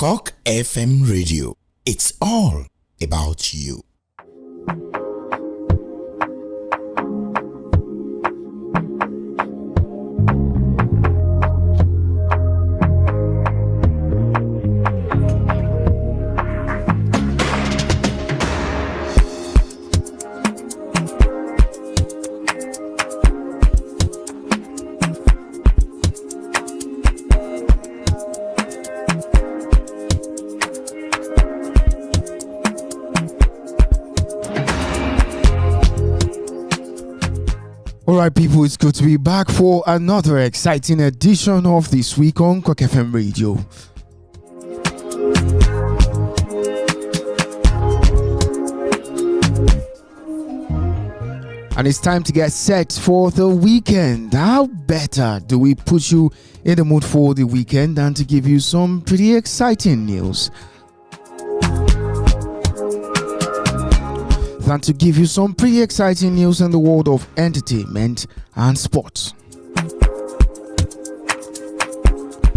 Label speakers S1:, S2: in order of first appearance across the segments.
S1: CockFM Radio. It's all about you.
S2: Alright people, it's good to be back for another exciting edition of This Week on CockFM Radio. And it's time to get set for the weekend. How better do we put you in the mood for the weekend than to give you some pretty exciting news? Than to give you some pretty exciting news in the world of entertainment and sports.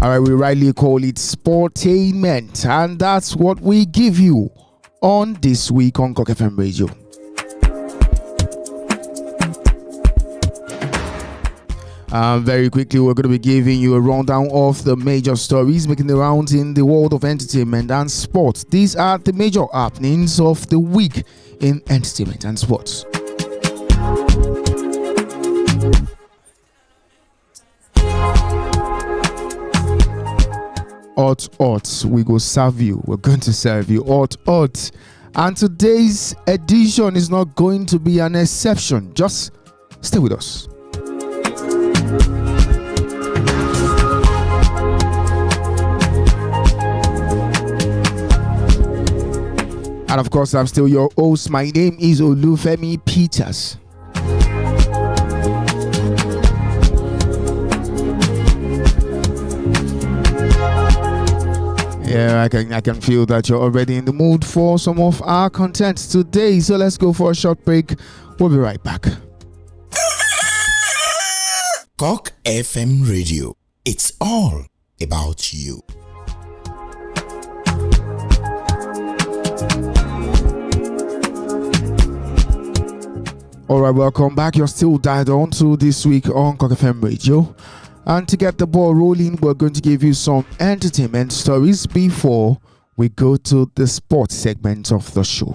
S2: Alright, we rightly call it Sport-Tainment, and that's what we give you on This Week on CockFM Radio. Very quickly, we're going to be giving you a rundown of the major stories making the rounds in the world of entertainment and sports. These are the major happenings of the week in entertainment and sports. Hot, we go serve you. We're going to serve you hot. And today's edition is not going to be an exception. Just stay with us. And of course, I'm still your host. My name is Olufemi Peters. Yeah, I can feel that you're already in the mood for some of our content today. So let's go for a short break. We'll be right back.
S1: CockFM Radio. It's all about you.
S2: Alright, welcome back. You're still dialed on to This Week on CockFM Radio. And to get the ball rolling, we're going to give you some entertainment stories before we go to the sports segment of the show.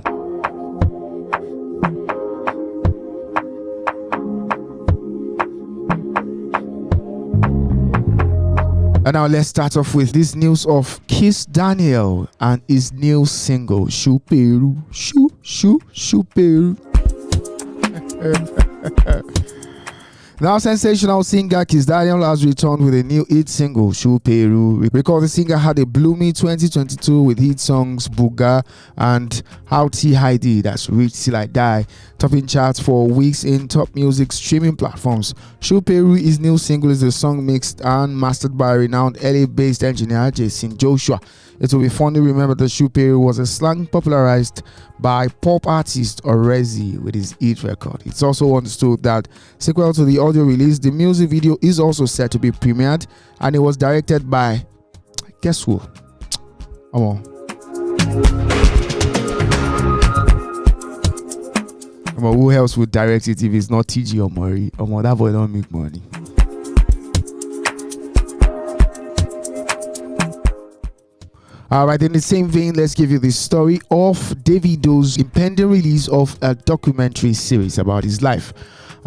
S2: And now let's start off with this news of Kiss Daniel and his new single, Shuperu. Shuperu. Now, sensational singer Kiss Daniel has returned with a new hit single, Shuperu. Recall the singer had a gloomy 2022 with hit songs Buga and How T Heidi, that's Reach Till I Die, topping charts for weeks in top music streaming platforms. Shuperu, his new single, is a song mixed and mastered by renowned LA-based engineer Jason Joshua. It will be fondly remembered that Shuperu was a slang popularized by pop artist Orezi with his hit record. It's also understood that sequel to the audio release, the music video is also set to be premiered, and it was directed by, guess who? Come on. Who else would direct it if it's not TG or Murray? That boy don't make money. Alright, in the same vein, let's give you the story of Davido's impending release of a documentary series about his life.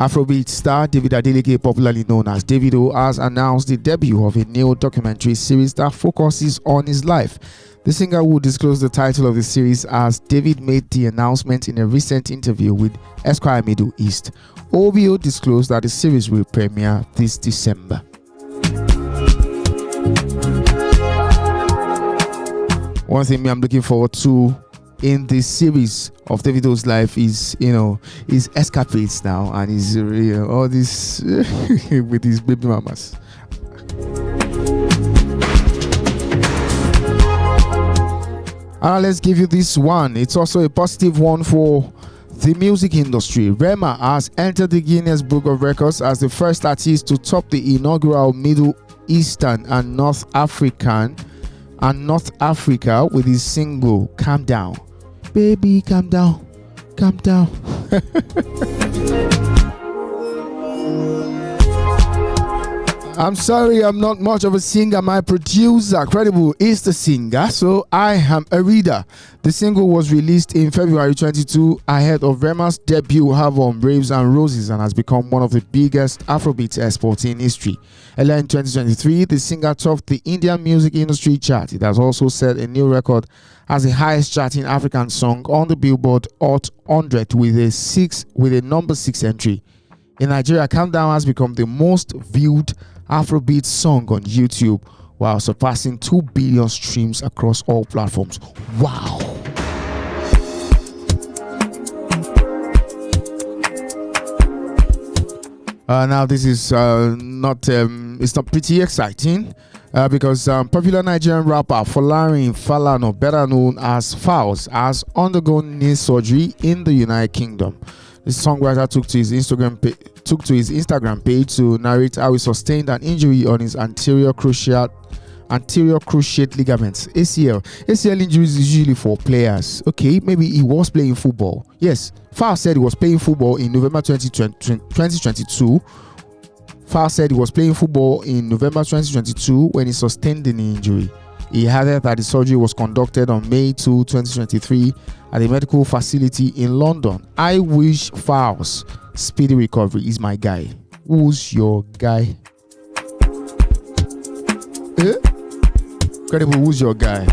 S2: Afrobeat star David Adeleke, popularly known as Davido, has announced the debut of a new documentary series that focuses on his life. The singer will disclose the title of the series as David made the announcement in a recent interview with Esquire Middle East. OVO disclosed that the series will premiere this December. One thing I'm looking forward to in this series of Davido's life is, his escapades now and his all this with his baby mamas. Let's give you this one. It's also a positive one for the music industry. Rema has entered the Guinness Book of Records as the first artist to top the inaugural Middle Eastern and North African and North Africa with his single Calm Down. Baby, calm down, calm down. I'm sorry, I'm not much of a singer. My producer, Credible, is the singer, so I am a reader. The single was released in February 22 ahead of Rema's debut album Braves and Roses and has become one of the biggest Afrobeat exports in history. Earlier in 2023, the singer topped the Indian music industry chart. It has also set a new record as the highest charting African song on the Billboard Hot 100 with a number 6 entry. In Nigeria, Calm Down has become the most viewed Afrobeat song on YouTube while surpassing 2 billion streams across all platforms. Wow. Now this is it's not pretty exciting because popular Nigerian rapper Folarin Falana, better known as Falz, has undergone knee surgery in the United Kingdom. The songwriter took to his Instagram page to narrate how he sustained an injury on his anterior cruciate ligaments, ACL. ACL injuries is usually for players. Okay, maybe he was playing football. Yes, Falz said he was playing football in November 2022. Falz said he was playing football in November 2022 when he sustained an injury. He added that the surgery was conducted on May 2, 2023 at a medical facility in London. I wish Falz speedy recovery. Is my guy. Who's your guy? Credible, who's your guy?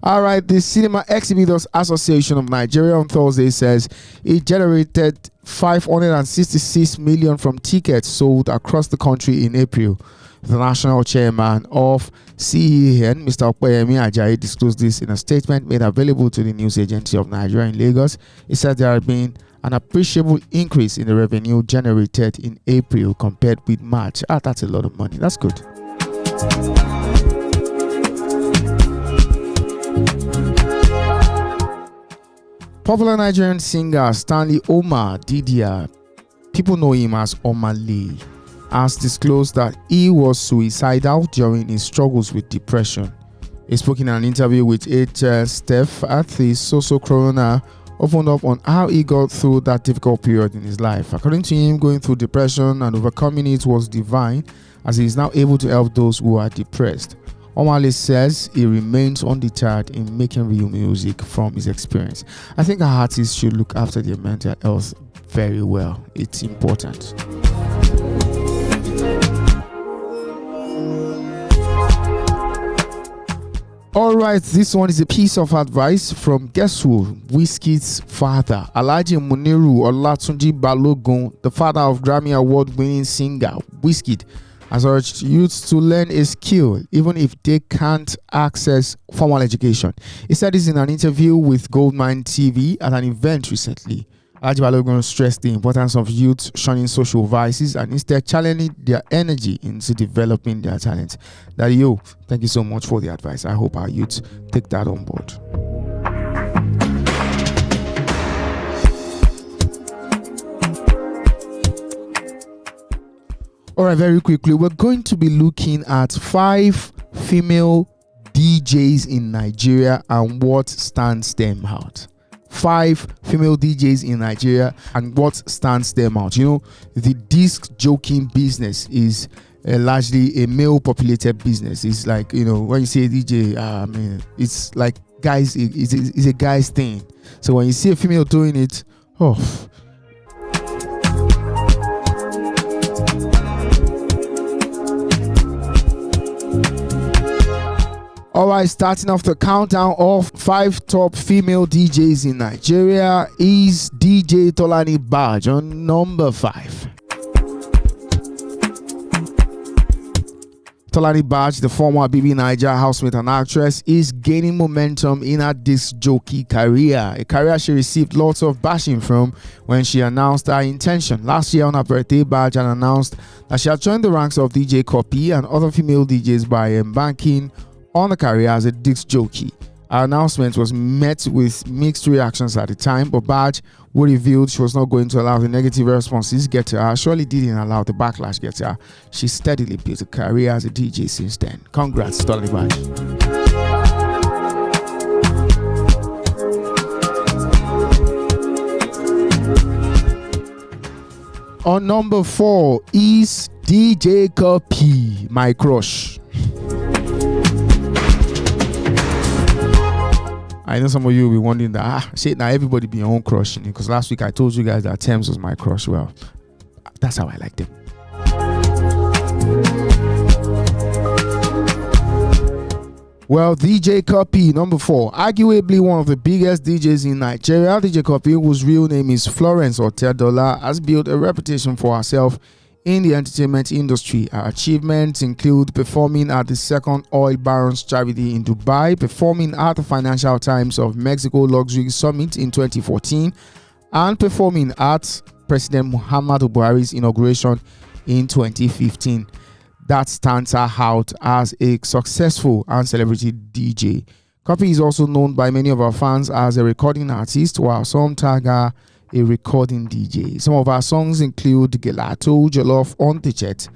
S2: All right, the Cinema Exhibitors Association of Nigeria on Thursday says it generated 566 million from tickets sold across the country in April. The national chairman of CEN, Mr. Opeyemi Ajayi, disclosed this in a statement made available to the news agency of Nigeria in Lagos. He said there had been an appreciable increase in the revenue generated in April compared with March. That's a lot of money. That's good. Popular Nigerian singer Stanley Omar Didia, people know him as Omale, has disclosed that he was suicidal during his struggles with depression. He spoke in an interview with Steph at the Soso Corona, opened up on how he got through that difficult period in his life. According to him, going through depression and overcoming it was divine, as he is now able to help those who are depressed. Omale says he remains undeterred in making real music from his experience. I think our artists should look after their mental health very well. It's important. Alright, this one is a piece of advice from guess who? Wizkid's father, Alhaji Muniru Olatunji Balogun, the father of Grammy Award-winning singer Wizkid, has urged youths to learn a skill even if they can't access formal education. He said this in an interview with Goldmine TV at an event recently. Alhaji Balogun stressed the importance of youth shunning social vices and instead channeling their energy into developing their talent. Daddy, thank you so much for the advice. I hope our youth take that on board. All right, very quickly, we're going to be looking at 5 female DJs in Nigeria and what stands them out. 5 female DJs in Nigeria and what stands them out. You know, the disc jockeying business is largely a male populated business. It's like, you know, when you say DJ, it's like guys, it's a guy's thing. So when you see a female doing it, Alright, starting off the countdown of 5 top female DJs in Nigeria is DJ Tolani Baj on number 5. Tolani Baj, the former BB Naija housemate and actress, is gaining momentum in her disc jockey career, a career she received lots of bashing from when she announced her intention. Last year on her birthday, Baj had announced that she had joined the ranks of DJ Copy and other female DJs by embarking on a career as a disc jockey. Her announcement was met with mixed reactions at the time, but Baj, who revealed she was not going to allow the negative responses get to her, surely didn't allow the backlash get to her. She steadily built a career as a DJ since then. Congrats, Dolly Baj. On number 4 is DJ Copy, My Crush. I know some of you will be wondering that, shit, now everybody be your own crush, because last week I told you guys that Thames was my crush. Well, that's how I liked him. Well, DJ Copy, number 4, arguably one of the biggest DJs in Nigeria. DJ Copy, whose real name is Florence Otedola, has built a reputation for herself in the entertainment industry. Her achievements include performing at the Second Oil Barons Charity in Dubai, performing at the Financial Times of Mexico Luxury Summit in 2014, and performing at President Muhammadu Buhari's inauguration in 2015. That stands her out as a successful and celebrity DJ. Copy is also known by many of our fans as a recording artist, while some tag her a recording DJ. Some of our songs include Gelato, Jollof, On the Jet,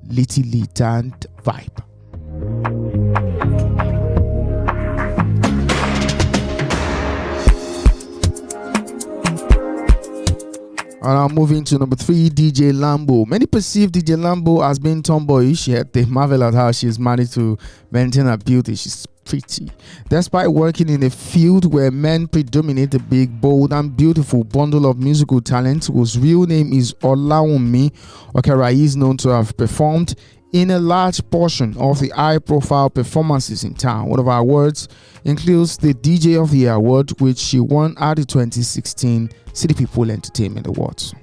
S2: Little Lit, and Vibe. And now moving to number 3, DJ Lambo. Many perceive DJ Lambo as being tomboyish, yet they marvel at how she is managed to maintain her beauty. She's pretty. Despite working in a field where men predominate, the big, bold, and beautiful bundle of musical talent, whose real name is Olawunmi Okerai, is known to have performed in a large portion of the high-profile performances in town. One of our awards includes the DJ of the Year award, which she won at the 2016 City People Entertainment Awards.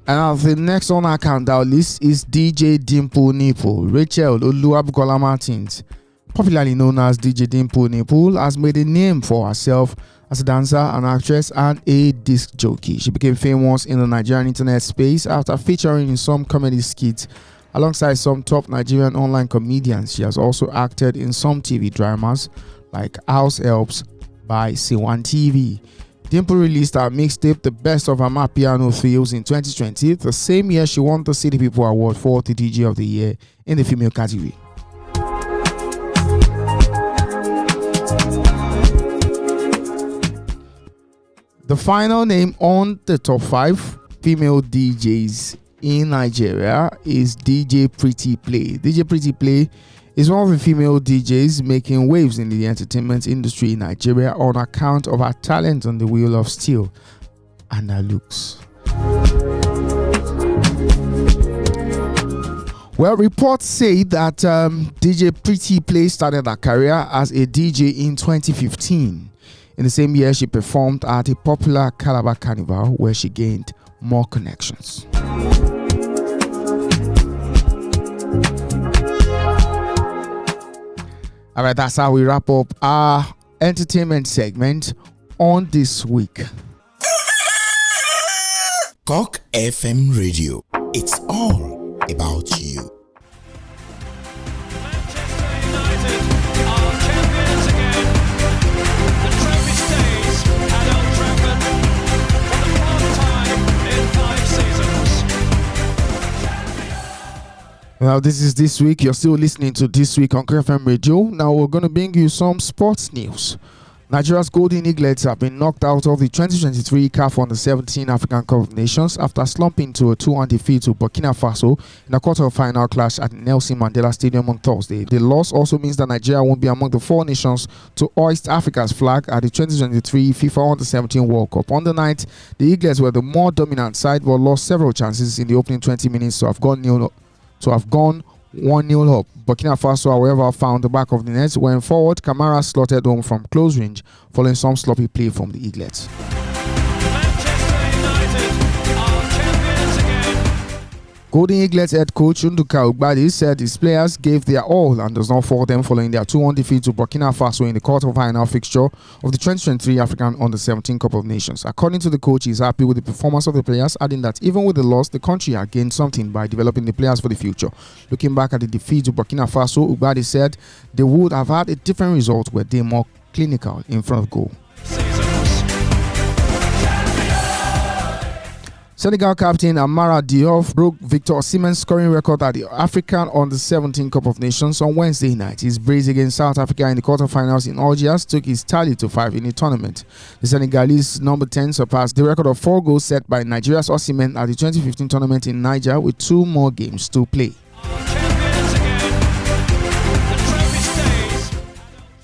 S2: And now the next on our countdown list is DJ Dimple Nipple. Rachel Oluwabukola Martins, popularly known as DJ Dimple Nipple, has made a name for herself as a dancer, an actress, and a disc jockey. She became famous in the Nigerian internet space after featuring in some comedy skits alongside some top Nigerian online comedians. She has also acted in some TV dramas like House Helps by C1 TV. Dimple released her mixtape The Best of Amapiano Thrills in 2020. The same year, she won the City People Award for the DJ of the Year in the female category. The final name on the top 5 female DJs in Nigeria is DJ Pretty Play. DJ Pretty Play is one of the female DJs making waves in the entertainment industry in Nigeria on account of her talent on the wheel of steel and her looks. Well, reports say that DJ Pretty Play started her career as a DJ in 2015. In the same year, she performed at a popular Calabar Carnival where she gained more connections. All right, that's how we wrap up our entertainment segment on this week.
S1: CockFM Radio. It's all about you.
S2: Now, this is This Week. You're still listening to This Week on CockFM Radio. Now, we're going to bring you some sports news. Nigeria's Golden Eaglets have been knocked out of the 2023 CAF Under-17 African Cup of Nations after slumping to a 2-1 defeat to Burkina Faso in a quarter-final clash at Nelson Mandela Stadium on Thursday. The loss also means that Nigeria won't be among the 4 nations to hoist Africa's flag at the 2023 FIFA Under-17 World Cup. On the night, the Eaglets were the more dominant side but lost several chances in the opening 20 minutes to have gone 1-0 up. Burkina Faso, however, found the back of the net. When forward, Kamara slotted home from close range, following some sloppy play from the Eaglets. Golden Eaglets head coach Nduka Ugbadi said his players gave their all and does not fault them following their 2-1 defeat to Burkina Faso in the quarter-final fixture of the 2023 African Under-17 Cup of Nations. According to the coach, he is happy with the performance of the players, adding that even with the loss, the country had gained something by developing the players for the future. Looking back at the defeat to Burkina Faso, Ugbadi said they would have had a different result were they more clinical in front of goal. Senegal captain Amara Diop broke Victor Osimhen's scoring record at the African Under-17 Cup of Nations on Wednesday night. His brace against South Africa in the quarterfinals in Algiers took his tally to 5 in the tournament. The Senegalese number 10 surpassed the record of 4 goals set by Nigeria's Osimhen at the 2015 tournament in Niger with 2 more games to play.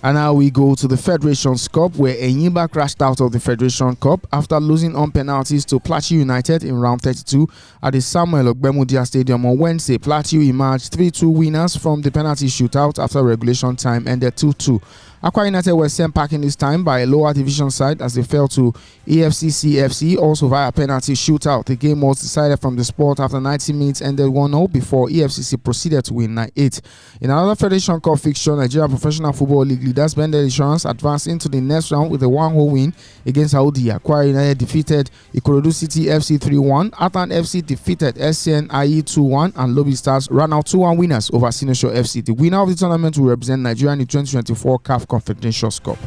S2: And now we go to the Federations Cup, where Enyimba crashed out of the Federation Cup after losing on penalties to Plateau United in round 32 at the Samuel Ogbemudia Stadium on Wednesday. Plateau emerged 3-2 winners from the penalty shootout after regulation time ended 2-2. Aqua United were sent packing this time by a lower division side as they fell to EFCC also via penalty shootout. The game was decided from the spot after 90 minutes ended 1-0 before EFCC proceeded to win 9-8. In another Federation Cup fixture, Nigeria Professional Football League leaders Bendel Insurance advanced into the next round with a 1-0 win against Saudi. Aqua United defeated Ikorodu City FC 3-1. Atan FC defeated SCN IE 2-1 and Lobby Stars ran out 2-1 winners over Sinosho FC. The winner of the tournament will represent Nigeria in the 2024 CAF Confederation Cup.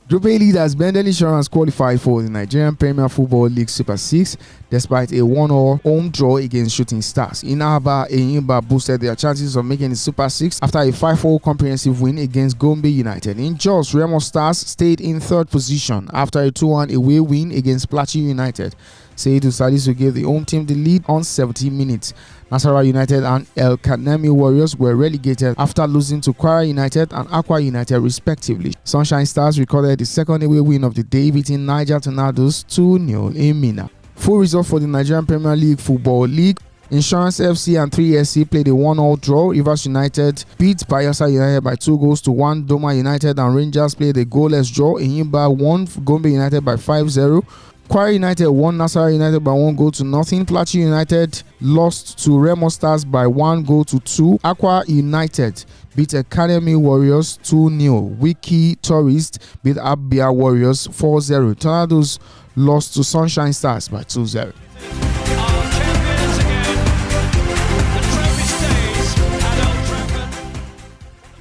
S2: Group A leaders Bendel Insurance qualified for the Nigerian Premier Football League Super 6 despite a 1-1 home draw against Shooting Stars. In Aba, Enyimba boosted their chances of making the Super 6 after a 5-4 comprehensive win against Gombe United. In Jos, Remo Stars stayed in third position after a 2-1 away win against Plateau United. Seydou Salisu gave the home team the lead on 70 minutes. Nasarawa United and El Kanemi Warriors were relegated after losing to Kwara United and Aqua United respectively. Sunshine Stars recorded the second away win of the day, beating Niger Tornadoes 2-0 in Mina. Full result for the Nigerian Premier League Football League. Insurance FC and 3SC played a 1-1 draw. Rivers United beat Bayelsa United by 2-1. Doma United and Rangers played a goalless draw. Enyimba won Gombe United by 5-0. Kwara United won Nasarawa United by 1-0. Plateau United lost to Remo Stars by 1-2. Aqua United beat Academy Warriors 2-0. Wiki Tourist beat Abia Warriors 4-0. Tornadoes lost to Sunshine Stars by 2-0.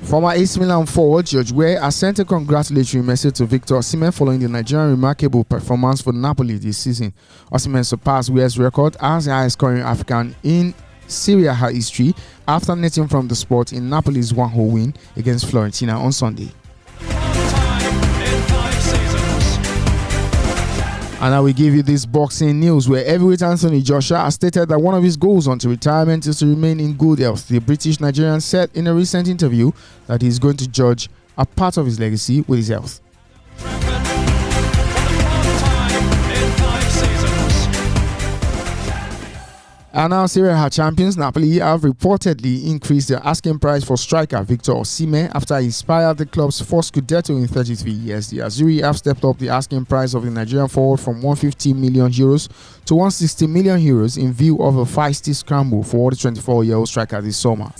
S2: Former AC Milan forward George Weah has sent a congratulatory message to Victor Osimhen following the Nigerian remarkable performance for Napoli this season. Osimhen surpassed Weah's record as the highest scoring African in Serie A history after netting from the spot in Napoli's 1-0 win against Fiorentina on Sunday. And now we give you this boxing news where heavyweight Anthony Joshua has stated that one of his goals until retirement is to remain in good health. The British Nigerian said in a recent interview that he is going to judge a part of his legacy with his health. And now Serie A champions Napoli have reportedly increased their asking price for striker Victor Osimhen after he inspired the club's first Scudetto in 33 years. The Azzurri have stepped up the asking price of the Nigerian forward from €150 million to €160 million in view of a feisty scramble for the 24-year-old striker this summer.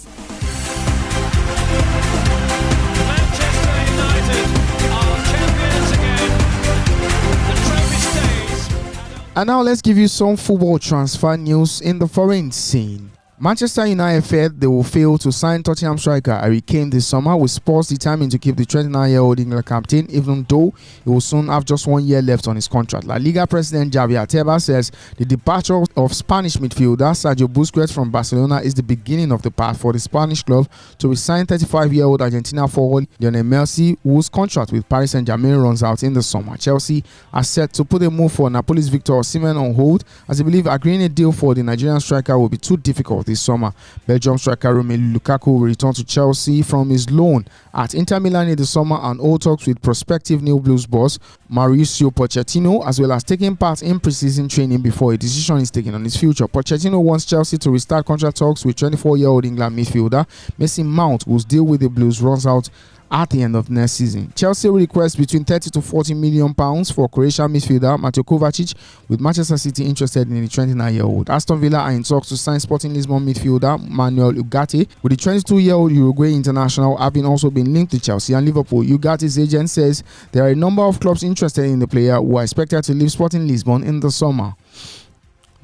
S2: And now let's give you some football transfer news in the foreign scene. Manchester United feared they will fail to sign Tottenham striker Harry Kane this summer, with Spurs determined to keep the 29-year-old England captain, even though he will soon have just 1 year left on his contract. La Liga president Javier Tebas says the departure of Spanish midfielder Sergio Busquets from Barcelona is the beginning of the path for the Spanish club to resign 35-year-old Argentina forward Lionel Messi, whose contract with Paris Saint-Germain runs out in the summer. Chelsea are set to put a move for Napoli's Victor Osimhen on hold, as they believe agreeing a deal for the Nigerian striker will be too difficult this summer. Belgium striker Romelu Lukaku will return to Chelsea from his loan at Inter Milan in the summer, and all talks with prospective New Blues boss Mauricio Pochettino, as well as taking part in preseason training before a decision is taken on his future. Pochettino wants Chelsea to restart contract talks with 24-year-old England midfielder Mason Mount, whose deal with the Blues runs out at the end of next season. Chelsea will request between 30 to 40 million pounds for Croatian midfielder Mateo Kovacic, with Manchester City interested in the 29-year-old. Aston Villa are in talks to sign Sporting Lisbon midfielder Manuel Ugarte, with the 22-year-old Uruguay international having also been linked to Chelsea and Liverpool. Ugarte's agent says there are a number of clubs interested in the player who are expected to leave Sporting Lisbon in the summer.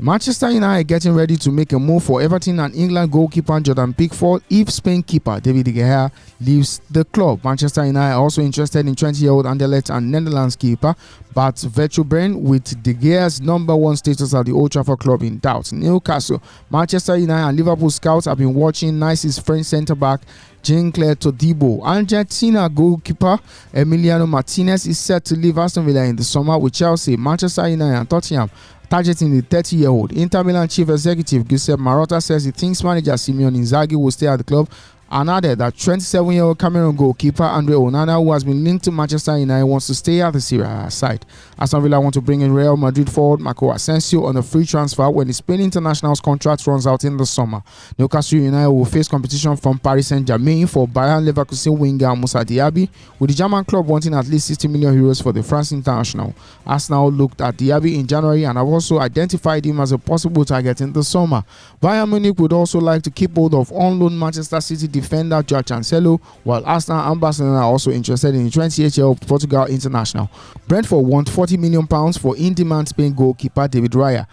S2: Manchester United are getting ready to make a move for Everton and England goalkeeper Jordan Pickford if Spain keeper David De Gea leaves the club. Manchester United are also interested in 20-year-old Anderlecht and Netherlands keeper Bart Vertonghen, with De Gea's number one status at the Old Trafford club in doubt. Newcastle, Manchester United and Liverpool scouts have been watching Nice's French centre-back Jean-Claire Todibo. Argentina goalkeeper Emiliano Martinez is set to leave Aston Villa in the summer, with Chelsea, Manchester United and Tottenham targeting the 30-year-old. Inter Milan chief executive Giuseppe Marotta says he thinks manager Simone Inzaghi will stay at the club, and added that 27-year-old Cameroon goalkeeper Andre Onana, who has been linked to Manchester United, wants to stay at the Serie A side. Aston Villa want to bring in Real Madrid forward Marco Asensio on a free transfer when the Spain international's contract runs out in the summer. Newcastle United will face competition from Paris Saint-Germain for Bayern Leverkusen winger Moussa Diaby, with the German club wanting at least 60 million euros for the France international. Arsenal looked at Diaby in January and have also identified him as a possible target in the summer. Bayern Munich would also like to keep hold of on-loan Manchester City defender Joao Cancelo, while Arsenal and Barcelona are also interested in the 28-year-old Portugal international. Brentford want £40 million for in-demand Spain goalkeeper David Raya.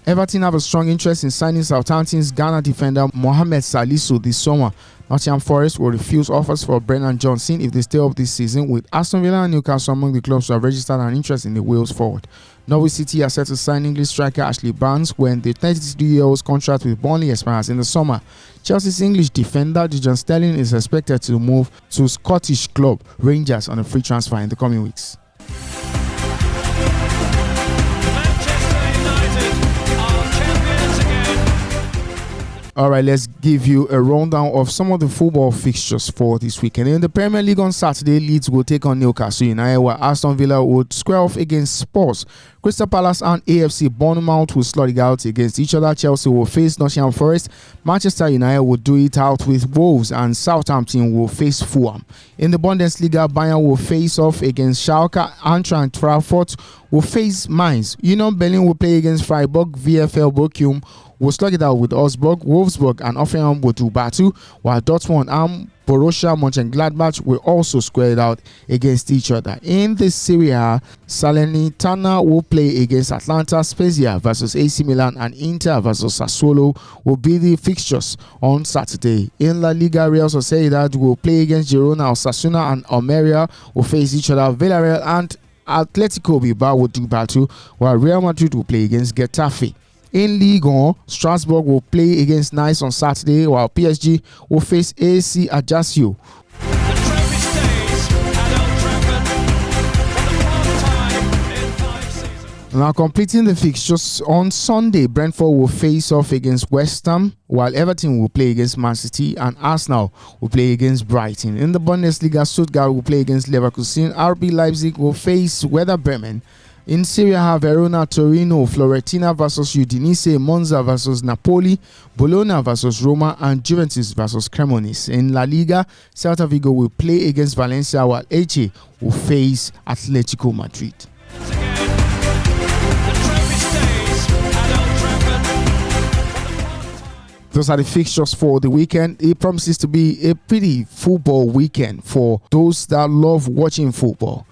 S2: Everton have a strong interest in signing Southampton's Ghana defender Mohamed Salisu this summer. Nottingham Forest will refuse offers for Brennan Johnson if they stay up this season, with Aston Villa and Newcastle among the clubs who have registered an interest in the Wales forward. Norwich City are set to sign English striker Ashley Barnes when the 32-year-old's contract with Burnley expires in the summer. Chelsea's English defender Dejan Sterling is expected to move to Scottish club Rangers on a free transfer in the coming weeks. All right, let's give you a rundown of some of the football fixtures for this weekend. In the Premier League on Saturday, Leeds will take on Newcastle United, while Aston Villa would square off against Spurs. Crystal Palace and AFC Bournemouth will slug it out against each other. Chelsea will face Nottingham Forest. Manchester United will do it out with Wolves, and Southampton will face Fulham. In the Bundesliga, Bayern will face off against Schalke. Eintracht Frankfurt will face Mainz. Union Berlin will play against Freiburg. VfL Bochum will slug it out with Augsburg. Wolfsburg and Hoffenheim will do battle, while Dortmund and Borussia Mönchengladbach will also square it out against each other. In the Serie A, Salernitana will play against Atalanta, Spezia versus AC Milan, and Inter versus Sassuolo will be the fixtures on Saturday. In La Liga, Real Sociedad will play against Girona. Osasuna and Almeria will face each other. Villarreal and Atletico Bilbao will do battle, while Real Madrid will play against Getafe. In Ligue 1, Strasbourg will play against Nice on Saturday, while PSG will face AC Ajaccio. Now completing the fixtures on Sunday, Brentford will face off against West Ham, while Everton will play against Man City, and Arsenal will play against Brighton. In the Bundesliga, Stuttgart will play against Leverkusen. RB Leipzig will face Werder Bremen. In Serie A, Verona, Torino, Fiorentina versus Udinese, Monza versus Napoli, Bologna versus Roma, and Juventus versus Cremonese. In La Liga, Celta Vigo will play against Valencia, while Elche will face Atletico Madrid. Those are the fixtures for the weekend. It promises to be a pretty football weekend for those that love watching football.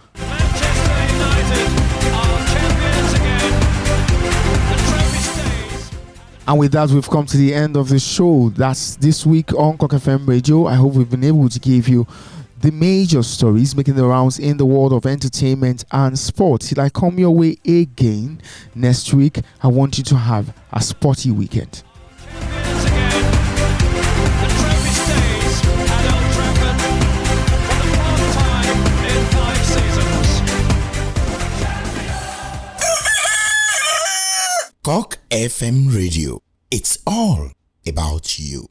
S2: And with that, we've come to the end of the show. That's this week on CockFM Radio. I hope we've been able to give you the major stories making the rounds in the world of entertainment and sports. Till I come your way again next week, I want you to have a sporty weekend.
S1: CockFM Radio. It's all about you.